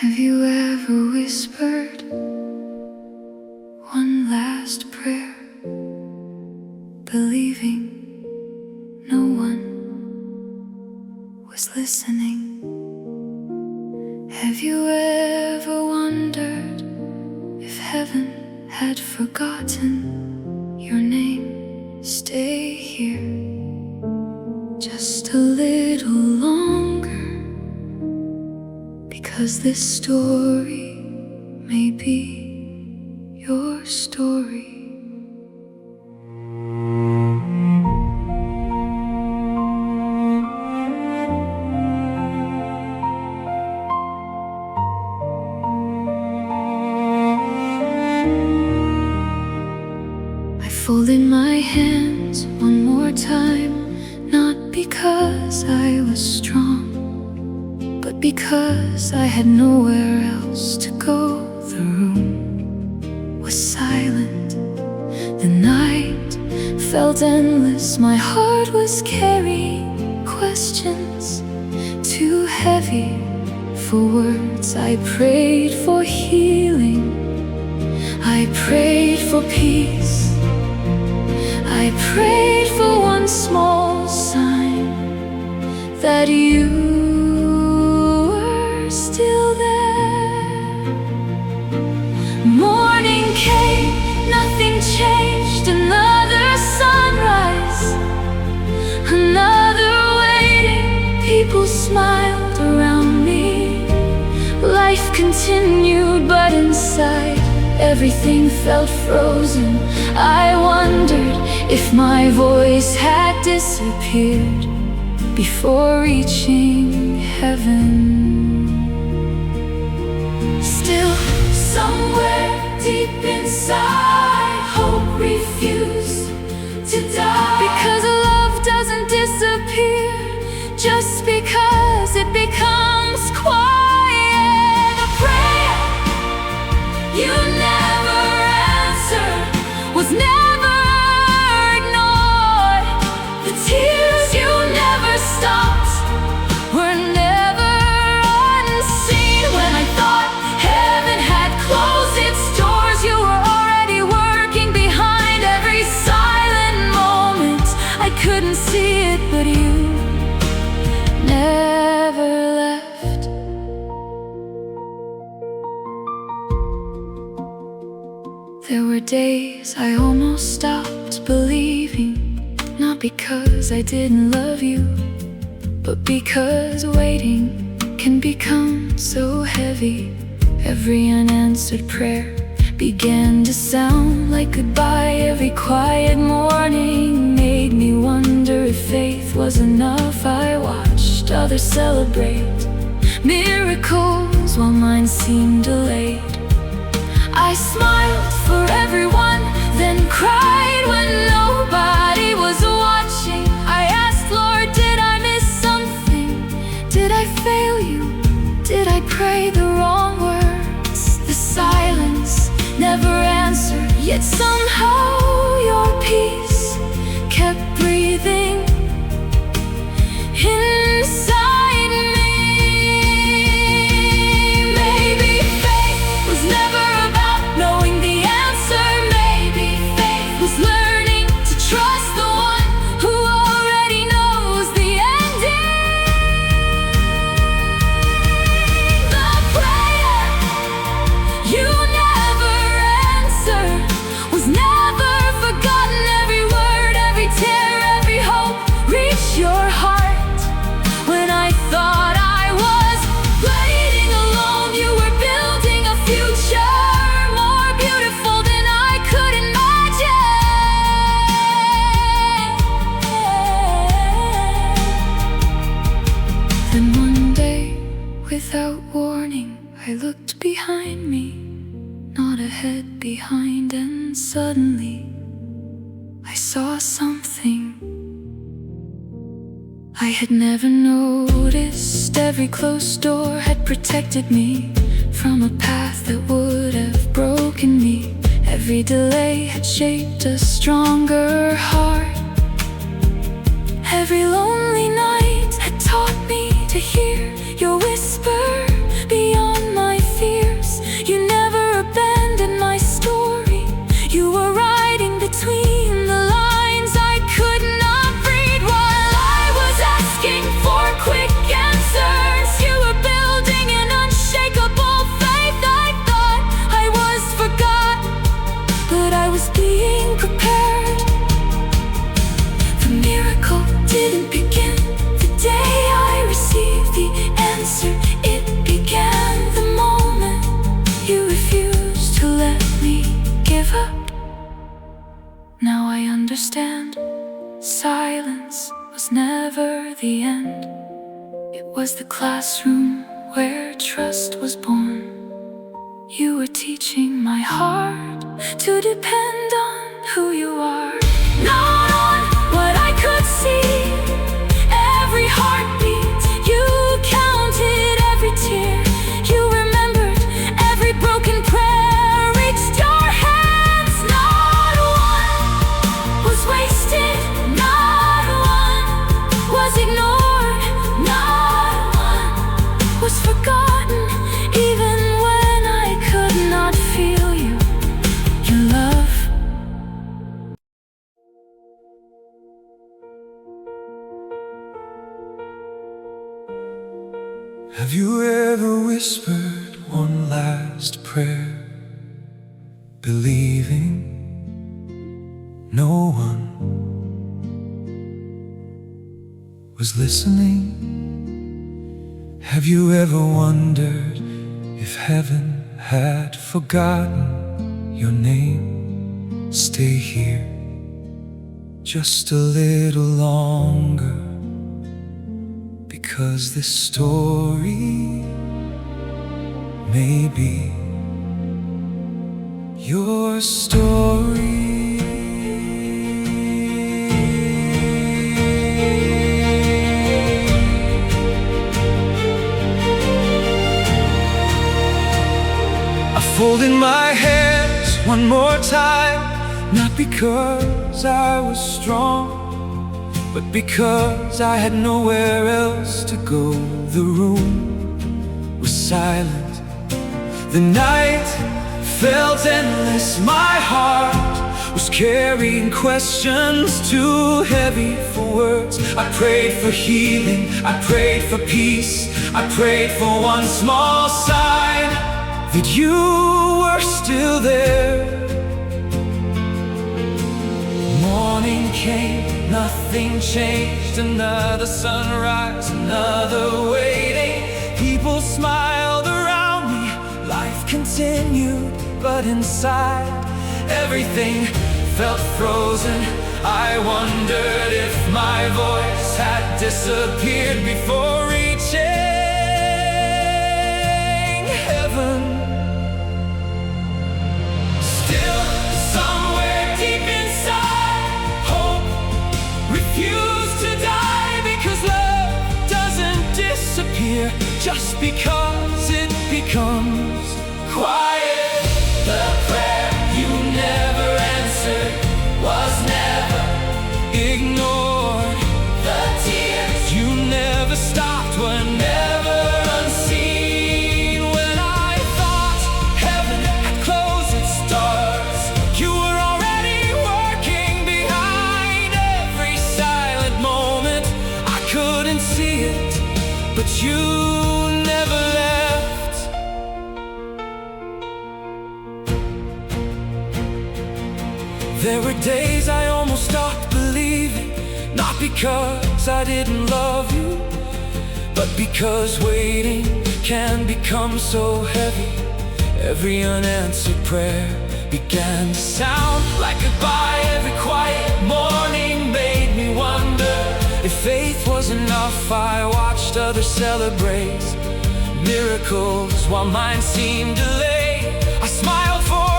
Have you ever whispered one last prayer, believing no one was listening? Have you ever wondered if heaven had forgotten your name? Stay here just a little longer, because this story may be your story. I folded my hands one more time, not because I was strong, but because I had nowhere else to go. The room was silent, the night felt endless. My heart was carrying questions too heavy for words. I prayed for healing, I prayed for peace, I prayed for one small sign that you were still there. Morning came, nothing changed. Another sunrise, another waiting. People smiled around me. Life continued, but inside everything felt frozen. I wondered if my voice had disappeared before reaching heaven. Still, somewhere deep inside, hope refused to die. Because love doesn't disappear just because it becomes quiet. A prayer you never answered was never ignored. The tears you never stopped were never unseen. When I thought heaven had closed its doors, you were already working behind every silent moment. I couldn't see it, but you never left. There were days I almost stopped believing, not because I didn't love you, but because waiting can become so heavy. Every unanswered prayer began to sound like goodbye. Every quiet morning made me wonder if faith was enough. I watched others celebrate miracles while mine seemed delayed. I smiled for everyone, then cried when nobody was watching. I asked, Lord, did I miss something? Did I fail you? Did I pray the wrong words? The silence never answered, yet somehow your peace kept breathing inside me. Maybe faith was never about knowing the answer. Maybe faith was learning to trust the one who already knows the ending. The prayer you never answered was never forgotten. Every word, every tear, every hope reached your heart. When I thought I was waiting alone, you were building a future more beautiful than I could imagine. Then one day, without warning, I looked behind me, not ahead, behind, and suddenly I saw something I had never noticed. Every closed door had protected me from a path that would have broken me. Every delay had shaped a stronger heart. Every lonely night had taught me to hear your whisper beyond my was never the end. It was the classroom where trust was born. You were teaching my heart to depend on who you are, not on what I could see. Every heartbeat, you counted every tear. You remembered every broken prayer reached your hands. Not one was wasted, not one was ignored, not one was forgotten. Even when I could not feel you, your love. Have you ever whispered one last prayer, believing no one was listening? Have you ever wondered if heaven had forgotten your name? Stay here just a little longer, because this story may be your story. I folded my hands one more time, not because I was strong, but because I had nowhere else to go. The room was silent, the night felt endless. My heart was carrying questions too heavy for words. I prayed for healing, I prayed for peace, I prayed for one small sign that you were still there. Morning came, nothing changed. Another sunrise, another waiting. People smiled around me, life continued, but inside everything felt frozen. I wondered if my voice had disappeared before reaching heaven. Still, somewhere deep inside, hope refused to die, because love doesn't disappear just because it becomes quiet. The prayer you never answered was never ignored. The tears you never stopped were never unseen. When I thought heaven had closed its doors, you were already working behind every silent moment. I couldn't see it, but you never left. There were days I almost stopped believing, not because I didn't love you, but because waiting can become so heavy. Every unanswered prayer began to sound like goodbye. Every quiet morning made me wonder if faith was enough. I watched others celebrate miracles while mine seemed delayed. I smiled for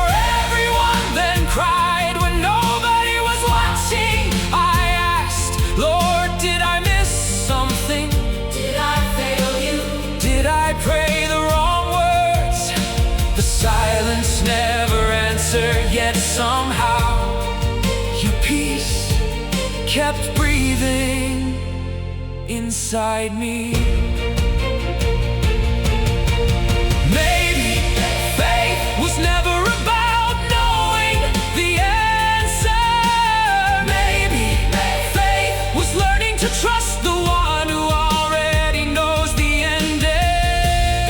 everyone, then cried when nobody was watching. I asked, Lord, did I miss something? Did I fail you? Did I pray the wrong words? The silence never answered, yet somehow your peace kept breathing inside me. Maybe faith was never about knowing the answer. Maybe faith was learning to trust the one who already knows the ending.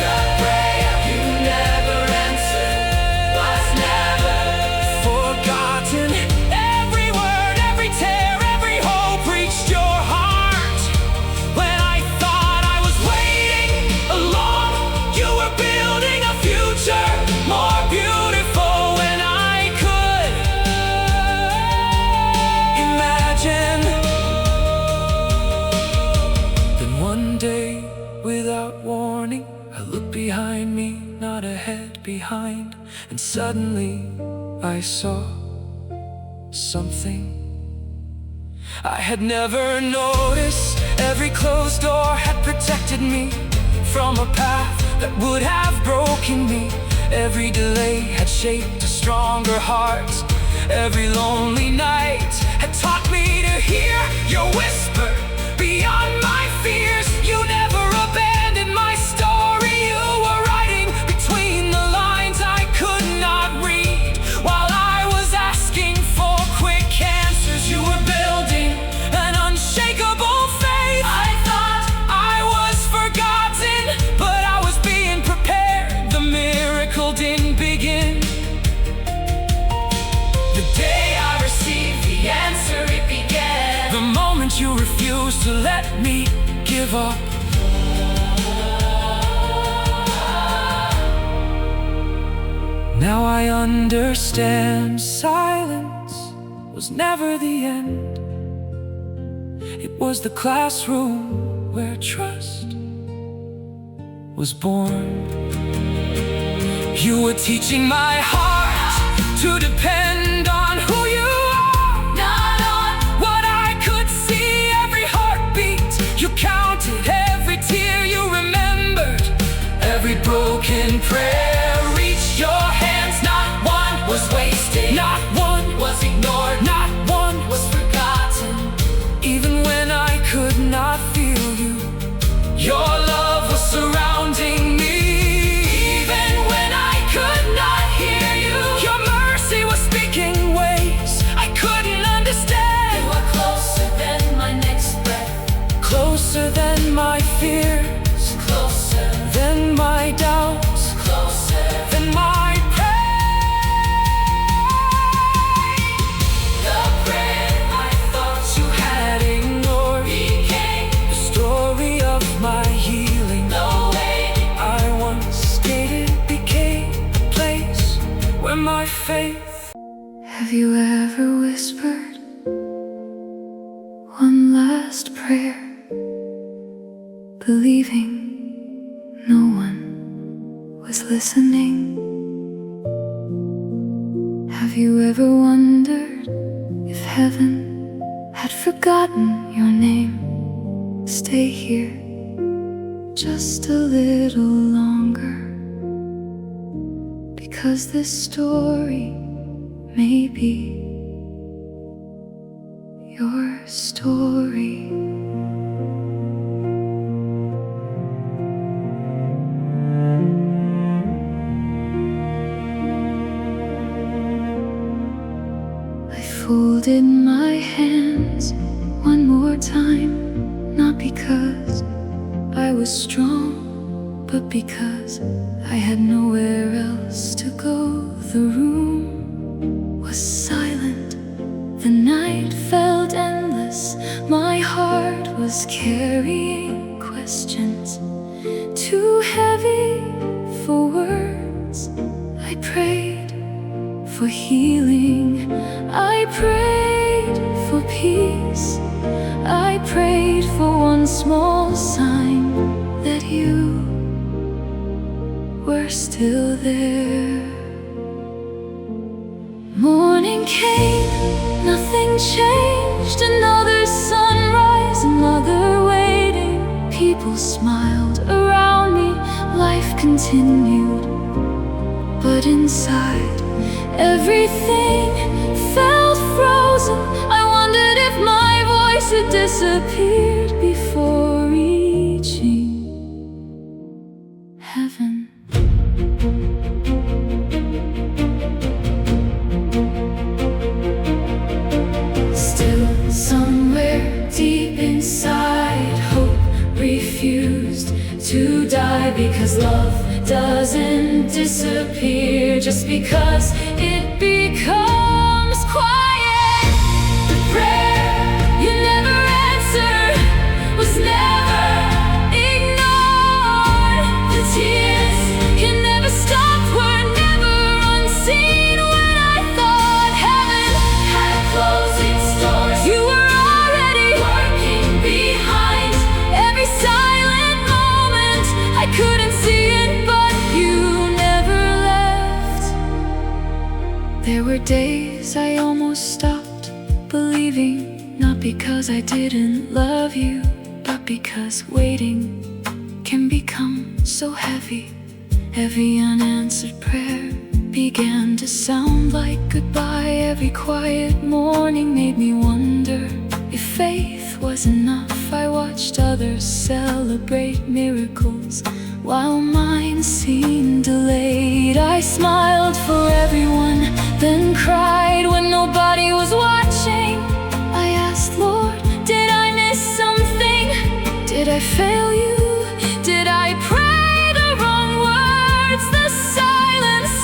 The prayer you never answered was never forgotten. Every word, every tear, every hope reached your heart. When I thought I was waiting alone, you were building a future more beautiful. When I could imagine, behind. And suddenly I saw something I had never noticed. Every closed door had protected me from a path that would have broken me. Every delay had shaped a stronger heart. Every lonely night had taught me to hear your whisper beyond my fears. You never abandoned my story. You were writing between the lines I could not read. While I was asking for quick answers, you were building an unshakable faith. I thought I was forgotten, but I was being prepared. The miracle didn't begin the day I received the answer. It began the moment you refused to let me give up. Now I understand, silence was never the end. It was the classroom where trust was born. You were teaching my heart to depend on who you are, not on what I could see. Every heartbeat you counted, every tear you remembered, every broken prayer reached your hands. Not one was wasted, not one was ignored, not one was forgotten. Even when I could not feel you, your love was surrounding me. Even when I could not hear you, your mercy was speaking ways I couldn't understand. You are closer than my next breath, closer than my fears, closer than my doubts, closer than my pain. The prayer I thought you had ignored became the story of my healing. The way I once skated became the place where my faith. Have you ever whispered one last prayer, believing no one was listening? Have you ever wondered if heaven had forgotten your name? Stay here just a little longer, because this story may be your story. I folded my hands one more time, not because I was strong, but because I had nowhere else to go. The room was silent, the night felt endless. My heart was carrying questions too heavy for words. I prayed for healing, I prayed for peace, I prayed for one small sign that you were still there. Morning came, nothing changed. Another sunrise, another waiting. People smiled around me, life continued. But inside, everything felt frozen. I wondered if my voice had disappeared before reaching heaven. Still, somewhere deep inside, hope refused to die, because love doesn't disappear just because it becomes quiet. The prayer you never answered was never ignored. The tears you never stopped were never unseen. When I thought heaven had closing stores, you were already working behind every silent moment. I couldn't see it, but you never left. were days I almost stopped believing, not because I didn't love you, but because waiting can become so heavy. Every unanswered prayer began to sound like goodbye. Every quiet morning made me wonder if faith was enough. I watched others celebrate miracles while mine seemed delayed. I smiled for everyone, then cried when nobody was watching. I asked, Lord, did I miss something? Did I fail you? Did I pray the wrong words? The silence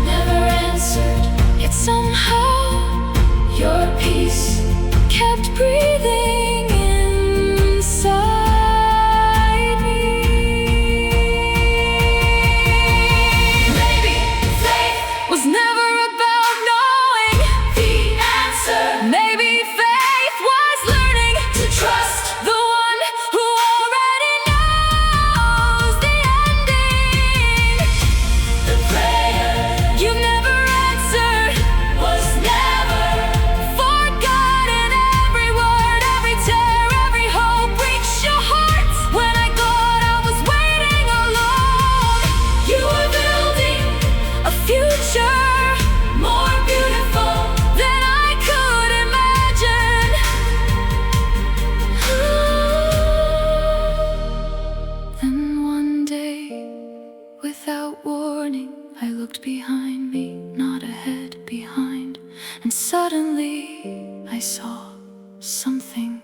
never answered, yet somehow your peace kept breathing inside me. Maybe faith was never about knowing the answer. Maybe faith was learning to trust the one who already knows the ending. The prayer you never answered was never forgotten. Every word, every tear, every hope reached your heart. When I thought I was waiting alone, you were building a future more beautiful than I could imagine. Then one day, without warning, I looked behind me, not ahead, behind, and suddenly I saw something